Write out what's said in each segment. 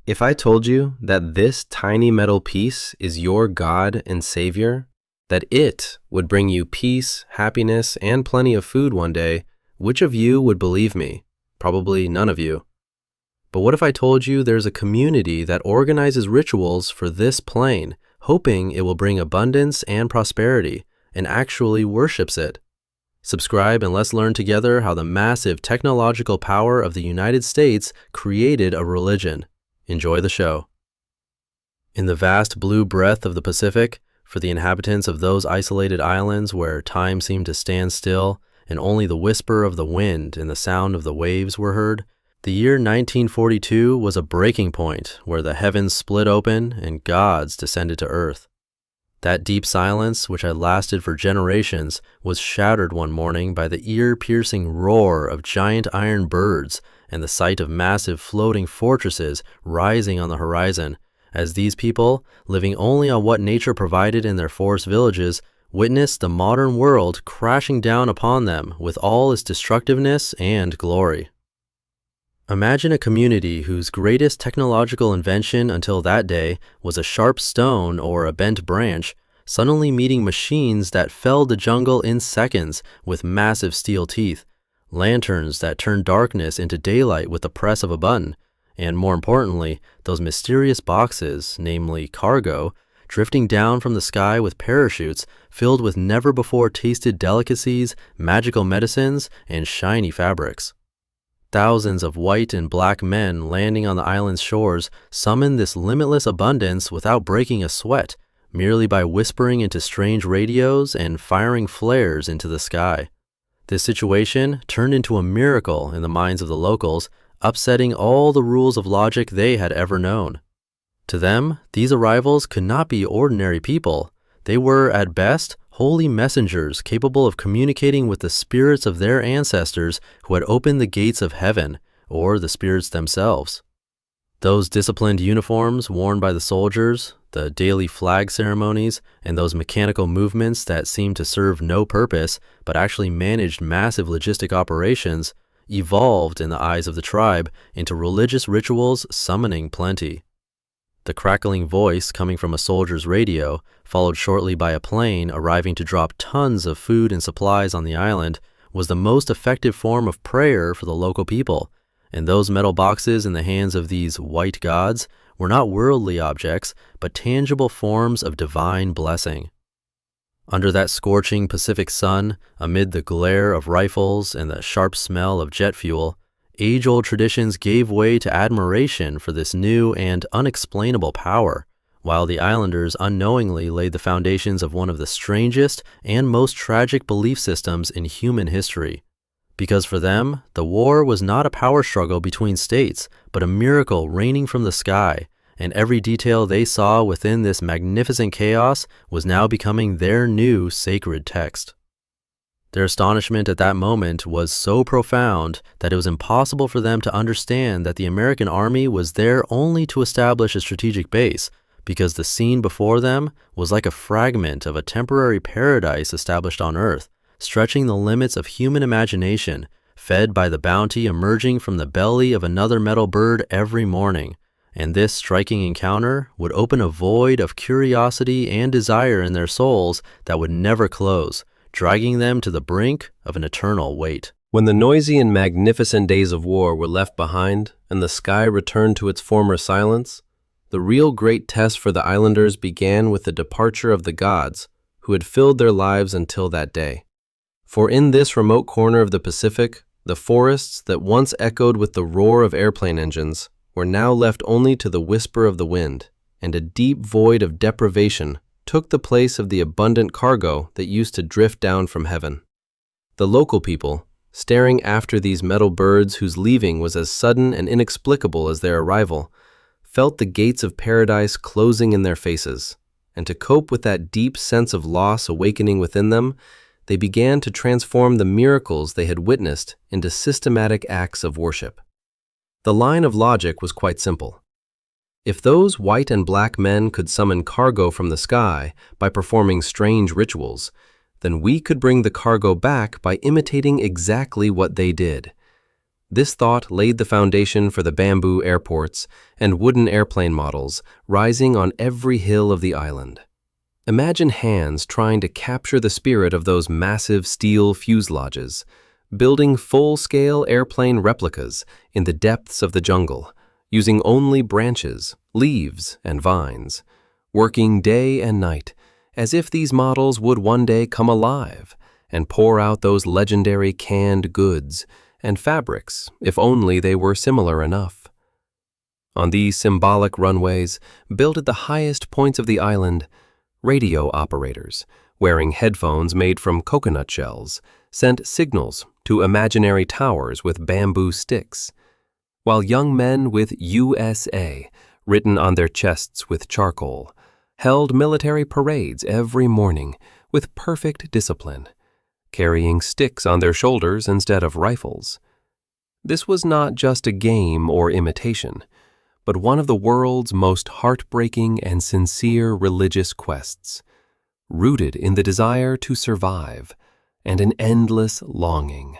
If I told you that this tiny metal piece is your God and Savior, that it would bring you peace, happiness, and plenty of food one day, which of you would believe me? Probably none of you. But what if I told you there's a community that organizes rituals for this plane, hoping it will bring abundance and prosperity, and actually worships it? Subscribe and let's learn together how the massive technological power of the United States created a religion. Enjoy the show. In the vast blue breadth of the Pacific, for the inhabitants of those isolated islands where time seemed to stand still and only the whisper of the wind and the sound of the waves were heard, the year 1942 was a breaking point where the heavens split open and gods descended to earth. That deep silence, which had lasted for generations, was shattered one morning by the ear-piercing roar of giant iron birds and the sight of massive floating fortresses rising on the horizon, as these people, living only on what nature provided in their forest villages, witnessed the modern world crashing down upon them with all its destructiveness and glory. Imagine a community whose greatest technological invention until that day was a sharp stone or a bent branch, suddenly meeting machines that felled the jungle in seconds with massive steel teeth, lanterns that turned darkness into daylight with the press of a button, and more importantly, those mysterious boxes, namely cargo, drifting down from the sky with parachutes filled with never-before-tasted delicacies, magical medicines, and shiny fabrics. Thousands of white and black men landing on the island's shores summoned this limitless abundance without breaking a sweat, merely by whispering into strange radios and firing flares into the sky. This situation turned into a miracle in the minds of the locals, upsetting all the rules of logic they had ever known. To them, these arrivals could not be ordinary people. They were, at best, holy messengers capable of communicating with the spirits of their ancestors who had opened the gates of heaven, or the spirits themselves. Those disciplined uniforms worn by the soldiers, the daily flag ceremonies, and those mechanical movements that seemed to serve no purpose but actually managed massive logistic operations, evolved in the eyes of the tribe into religious rituals summoning plenty. The crackling voice coming from a soldier's radio, followed shortly by a plane arriving to drop tons of food and supplies on the island, was the most effective form of prayer for the local people, and those metal boxes in the hands of these white gods were not worldly objects, but tangible forms of divine blessing. Under that scorching Pacific sun, amid the glare of rifles and the sharp smell of jet fuel, age-old traditions gave way to admiration for this new and unexplainable power, while the islanders unknowingly laid the foundations of one of the strangest and most tragic belief systems in human history. Because for them, the war was not a power struggle between states, but a miracle raining from the sky, and every detail they saw within this magnificent chaos was now becoming their new sacred text. Their astonishment at that moment was so profound that it was impossible for them to understand that the American army was there only to establish a strategic base, because the scene before them was like a fragment of a temporary paradise established on Earth, stretching the limits of human imagination, fed by the bounty emerging from the belly of another metal bird every morning. And this striking encounter would open a void of curiosity and desire in their souls that would never close, dragging them to the brink of an eternal wait. When the noisy and magnificent days of war were left behind and the sky returned to its former silence, the real great test for the islanders began with the departure of the gods who had filled their lives until that day. For in this remote corner of the Pacific, the forests that once echoed with the roar of airplane engines were now left only to the whisper of the wind, and a deep void of deprivation took the place of the abundant cargo that used to drift down from heaven. The local people, staring after these metal birds whose leaving was as sudden and inexplicable as their arrival, felt the gates of paradise closing in their faces, and to cope with that deep sense of loss awakening within them, they began to transform the miracles they had witnessed into systematic acts of worship. The line of logic was quite simple. If those white and black men could summon cargo from the sky by performing strange rituals, then we could bring the cargo back by imitating exactly what they did. This thought laid the foundation for the bamboo airports and wooden airplane models rising on every hill of the island. Imagine hands trying to capture the spirit of those massive steel fuselages, building full-scale airplane replicas in the depths of the jungle, using only branches, leaves, and vines, working day and night, as if these models would one day come alive and pour out those legendary canned goods and fabrics if only they were similar enough. On these symbolic runways, built at the highest points of the island, radio operators, wearing headphones made from coconut shells, sent signals to imaginary towers with bamboo sticks, while young men with USA written on their chests with charcoal held military parades every morning with perfect discipline, carrying sticks on their shoulders instead of rifles. This was not just a game or imitation, but one of the world's most heartbreaking and sincere religious quests, rooted in the desire to survive and an endless longing.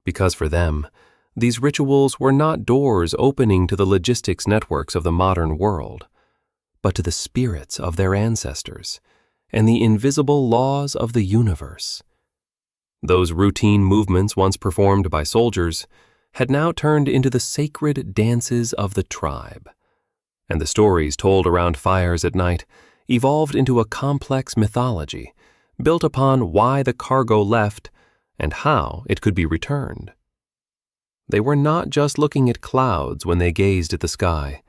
Because for them, these rituals were not doors opening to the logistics networks of the modern world, but to the spirits of their ancestors and the invisible laws of the universe. Those routine movements once performed by soldiers had now turned into the sacred dances of the tribe, and the stories told around fires at night evolved into a complex mythology built upon why the cargo left and how it could be returned. They were not just looking at clouds when they gazed at the sky,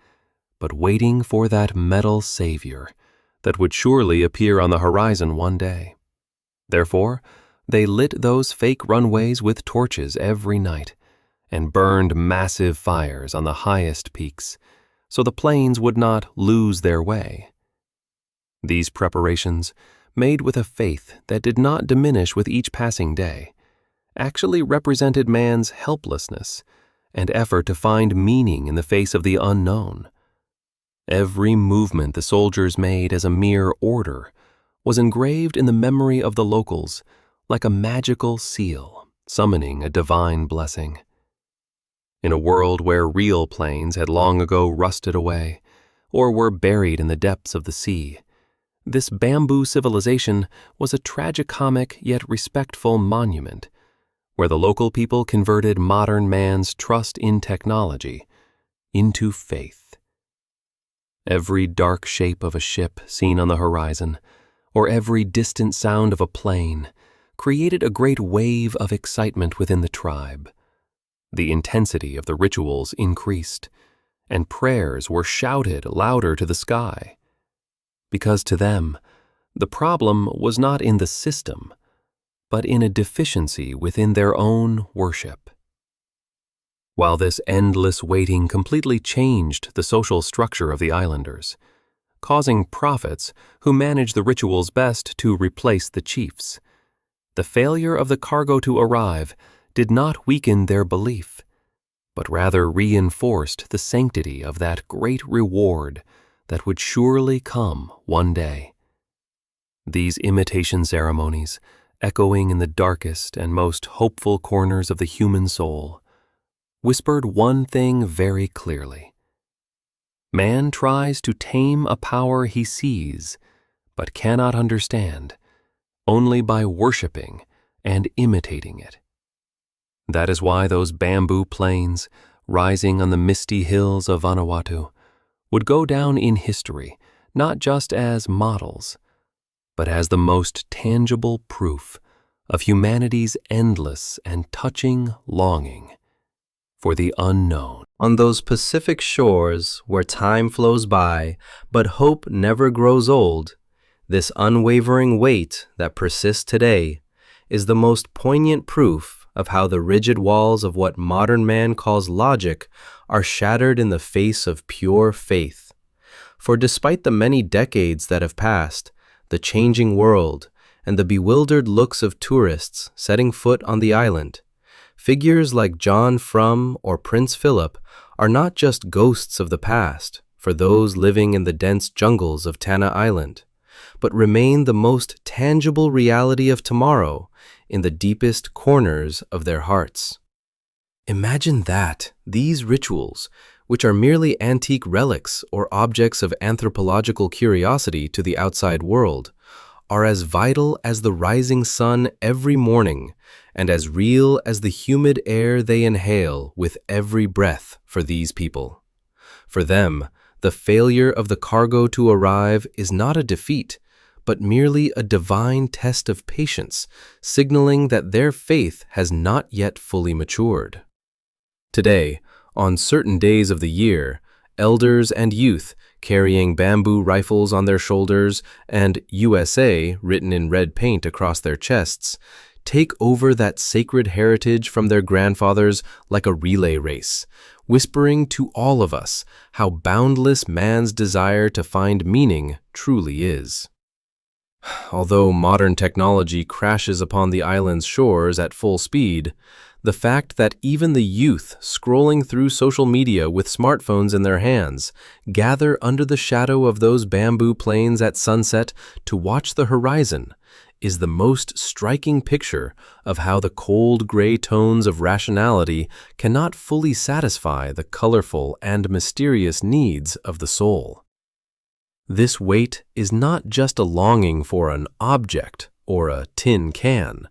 but waiting for that metal savior that would surely appear on the horizon one day. Therefore, they lit those fake runways with torches every night and burned massive fires on the highest peaks so the planes would not lose their way. These preparations, made with a faith that did not diminish with each passing day, actually represented man's helplessness and effort to find meaning in the face of the unknown. Every movement the soldiers made as a mere order was engraved in the memory of the locals like a magical seal summoning a divine blessing. In a world where real planes had long ago rusted away or were buried in the depths of the sea, this bamboo civilization was a tragicomic yet respectful monument where the local people converted modern man's trust in technology into faith. Every dark shape of a ship seen on the horizon, or every distant sound of a plane, created a great wave of excitement within the tribe. The intensity of the rituals increased, and prayers were shouted louder to the sky. Because to them, the problem was not in the system, but in a deficiency within their own worship. While this endless waiting completely changed the social structure of the islanders, causing prophets who managed the rituals best to replace the chiefs, the failure of the cargo to arrive did not weaken their belief, but rather reinforced the sanctity of that great reward that would surely come one day. These imitation ceremonies, echoing in the darkest and most hopeful corners of the human soul, whispered one thing very clearly. Man tries to tame a power he sees, but cannot understand, only by worshiping and imitating it. That is why those bamboo plains, rising on the misty hills of Vanuatu, would go down in history not just as models, but as the most tangible proof of humanity's endless and touching longing for the unknown. On those Pacific shores where time flows by, but hope never grows old, this unwavering wait that persists today is the most poignant proof of how the rigid walls of what modern man calls logic are shattered in the face of pure faith. For despite the many decades that have passed, the changing world, and the bewildered looks of tourists setting foot on the island, figures like John Frum or Prince Philip are not just ghosts of the past for those living in the dense jungles of Tanna Island, but remain the most tangible reality of tomorrow in the deepest corners of their hearts. Imagine that these rituals, which are merely antique relics or objects of anthropological curiosity to the outside world, are as vital as the rising sun every morning and as real as the humid air they inhale with every breath for these people. For them, the failure of the cargo to arrive is not a defeat, but merely a divine test of patience, signaling that their faith has not yet fully matured. Today, on certain days of the year, elders and youth, carrying bamboo rifles on their shoulders and USA written in red paint across their chests, take over that sacred heritage from their grandfathers like a relay race, whispering to all of us how boundless man's desire to find meaning truly is. Although modern technology crashes upon the island's shores at full speed, the fact that even the youth scrolling through social media with smartphones in their hands gather under the shadow of those bamboo plains at sunset to watch the horizon is the most striking picture of how the cold gray tones of rationality cannot fully satisfy the colorful and mysterious needs of the soul. This wait is not just a longing for an object or a tin can.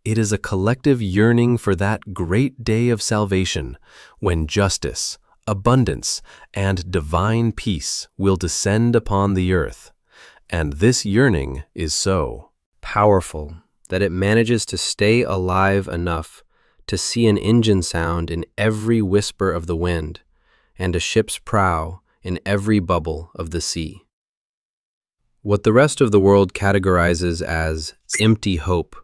It is a collective yearning for that great day of salvation when justice, abundance, and divine peace will descend upon the earth. And this yearning is so powerful that it manages to stay alive enough to see an engine sound in every whisper of the wind and a ship's prow in every bubble of the sea. What the rest of the world categorizes as empty hope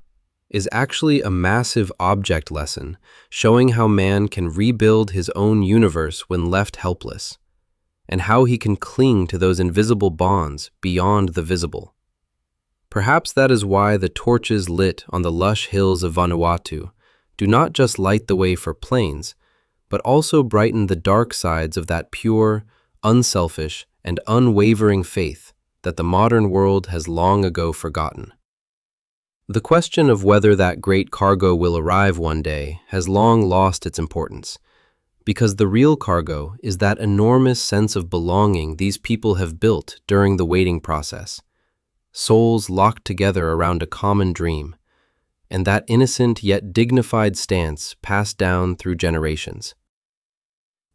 is actually a massive object lesson showing how man can rebuild his own universe when left helpless, and how he can cling to those invisible bonds beyond the visible. Perhaps that is why the torches lit on the lush hills of Vanuatu do not just light the way for planes, but also brighten the dark sides of that pure, unselfish, and unwavering faith that the modern world has long ago forgotten. The question of whether that great cargo will arrive one day has long lost its importance, because the real cargo is that enormous sense of belonging these people have built during the waiting process, souls locked together around a common dream, and that innocent yet dignified stance passed down through generations.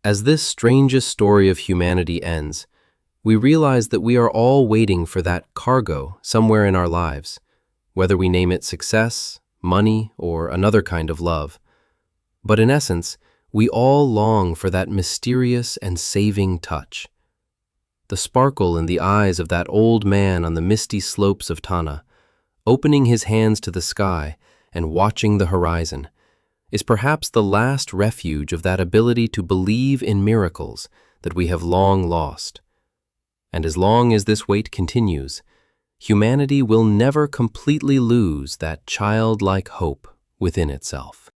As this strangest story of humanity ends, we realize that we are all waiting for that cargo somewhere in our lives, whether we name it success, money, or another kind of love. But in essence, we all long for that mysterious and saving touch. The sparkle in the eyes of that old man on the misty slopes of Tana, opening his hands to the sky and watching the horizon, is perhaps the last refuge of that ability to believe in miracles that we have long lost. And as long as this wait continues, humanity will never completely lose that childlike hope within itself.